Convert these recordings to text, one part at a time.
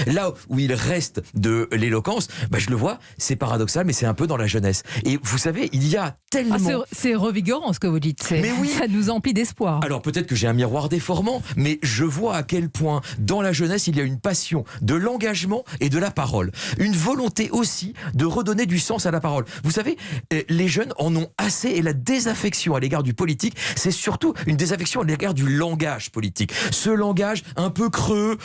Là où il reste de l'éloquence, je le vois, c'est paradoxal, mais c'est un peu dans la jeunesse. Et vous savez, il y a tellement... c'est revigorant ce que vous dites. Mais oui. Ça nous emplit d'espoir. Alors peut-être que j'ai un miroir déformant, mais je vois à quel point dans la jeunesse il y a une passion de l'engagement et de la parole. Une volonté aussi de redonner du sens à la parole. Vous savez, les jeunes en ont assez, et la désaffection à l'égard du politique, c'est surtout une désaffection à l'égard du langage politique. Ce langage un peu creux,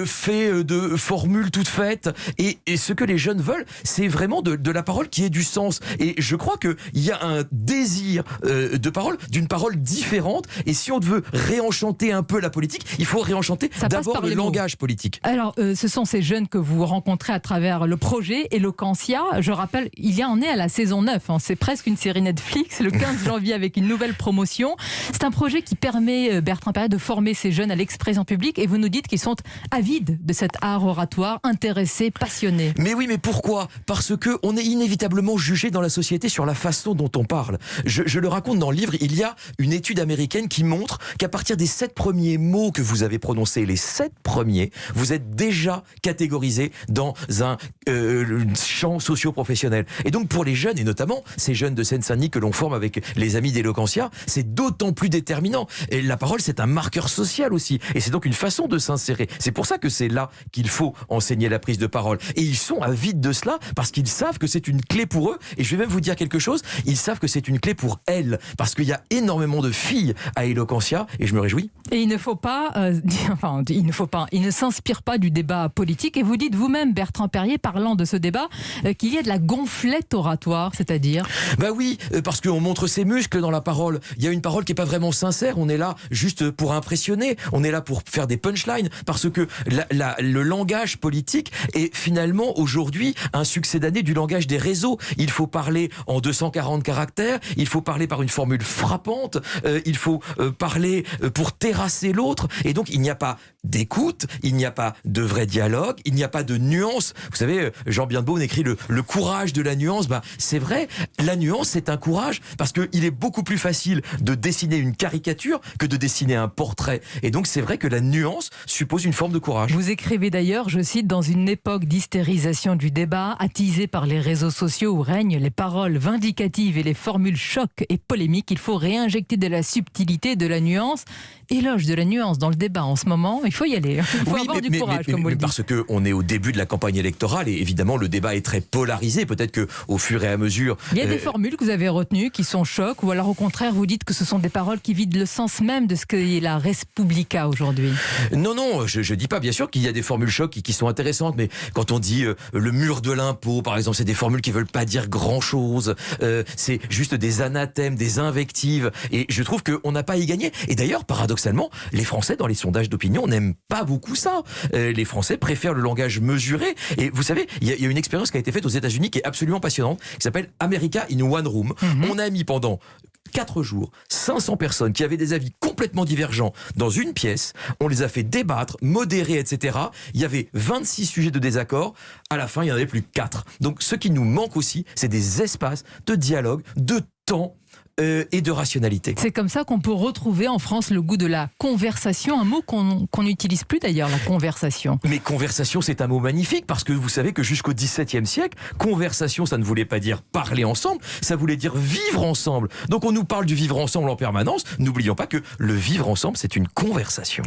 fait de formules toutes faites, et ce que les jeunes veulent, c'est vraiment de la parole qui ait du sens. Et je crois qu'il y a un désir de parole, d'une parole différente, et si on veut réenchanter un peu la politique, il faut réenchanter d'abord le langage politique. Alors, ce sont ces jeunes que vous rencontrez à travers le projet Eloquentia. Je rappelle, il y en est à la saison 9. C'est presque une série Netflix, le 15 janvier avec une nouvelle promotion. C'est un projet qui permet, Bertrand Perrier, de former ces jeunes à l'expression publique, et vous nous dites qu'ils sont avides de cet art oratoire, intéressés, passionnés. Mais oui, mais pourquoi ? Parce qu'on est inévitablement jugé dans la société sur la façon dont on parle. Je le raconte dans le livre, il y a une étude américaine qui montre qu'à partir des 7 premiers mots que vous avez prononcés, les 7 premiers, vous êtes déjà catégorisé dans un champ socio-professionnel. Et donc pour les jeunes, et notamment ces jeunes de Seine-Saint-Denis que l'on forme avec les amis d'Eloquentia, c'est d'autant plus déterminant. Et la parole, c'est un marqueur social aussi. Et c'est donc une façon de s'insérer. C'est pour ça que c'est là qu'il faut enseigner la prise de parole. Et ils sont avides de cela parce qu'ils savent que c'est une clé pour eux. Et je vais même vous dire quelque chose, ils savent que c'est une clé pour elles. Parce qu'il y a énormément de filles à Eloquentia, et je me réjouis. Et il ne faut pas, il ne s'inspire pas du débat politique. Et vous dites vous-même, Bertrand Perrier, parlant de ce débat, qu'il y a de la gonflette oratoire, c'est-à-dire... Oui, parce qu'on montre ses muscles dans la parole. Il y a une parole qui n'est pas vraiment sincère. On est là juste pour impressionner. On est là pour faire des punchlines. Parce que le langage politique est finalement aujourd'hui un succédané du langage des réseaux. Il faut parler en 240 caractères. Il faut parler par une formule frappante. Il faut parler pour terrasser l'autre. Et donc, il n'y a pas d'écoute. Il n'y a pas de vrai dialogue. Il n'y a pas de nuance. Vous savez, Jean Biendebaud écrit le courage de la nuance. C'est vrai, la nuance, c'est un courage parce qu'il est beaucoup plus facile de dessiner une caricature que de dessiner un portrait. Et donc, c'est vrai que la nuance suppose une forme de courage. Vous écrivez d'ailleurs, je cite, dans une époque d'hystérisation du débat, attisée par les réseaux sociaux où règnent les paroles vindicatives et les formules chocs et polémiques, il faut réinjecter de la subtilité, de la nuance. Éloge de la nuance dans le débat en ce moment, il faut y aller. Il faut avoir du courage, comme vous le dites. Parce qu'on est au début de la campagne électorale et évidemment le débat est très polarisé. Peut-être qu'au fur et à mesure... Il y a des formules que vous avez retenues qui sont chocs, ou alors au contraire vous dites que ce sont des paroles qui vident le sens même de ce qu'est la Respublica aujourd'hui. Non, je dis pas, bien sûr qu'il y a des formules chocs qui sont intéressantes, mais quand on dit le mur de l'impôt, par exemple, c'est des formules qui veulent pas dire grand-chose, c'est juste des anathèmes, des invectives, et je trouve qu'on n'a pas à y gagner. Et d'ailleurs, paradoxalement, les Français, dans les sondages d'opinion, n'aiment pas beaucoup ça. Les Français préfèrent le langage mesuré, et vous savez, il y a une expérience qui a été faite aux États-Unis qui est absolument passionnante, qui s'appelle America in One Room. On a mis pendant 4 jours, 500 personnes qui avaient des avis complètement divergents dans une pièce. On les a fait débattre, modérer, etc. Il y avait 26 sujets de désaccord. À la fin, il n'y en avait plus que 4. Donc, ce qui nous manque aussi, c'est des espaces de dialogue, de temps et de rationalité. C'est comme ça qu'on peut retrouver en France le goût de la conversation, un mot qu'on n'utilise plus d'ailleurs, la conversation. Mais conversation, c'est un mot magnifique parce que vous savez que jusqu'au XVIIe siècle, conversation, ça ne voulait pas dire parler ensemble, ça voulait dire vivre ensemble. Donc on nous parle du vivre ensemble en permanence. N'oublions pas que le vivre ensemble, c'est une conversation.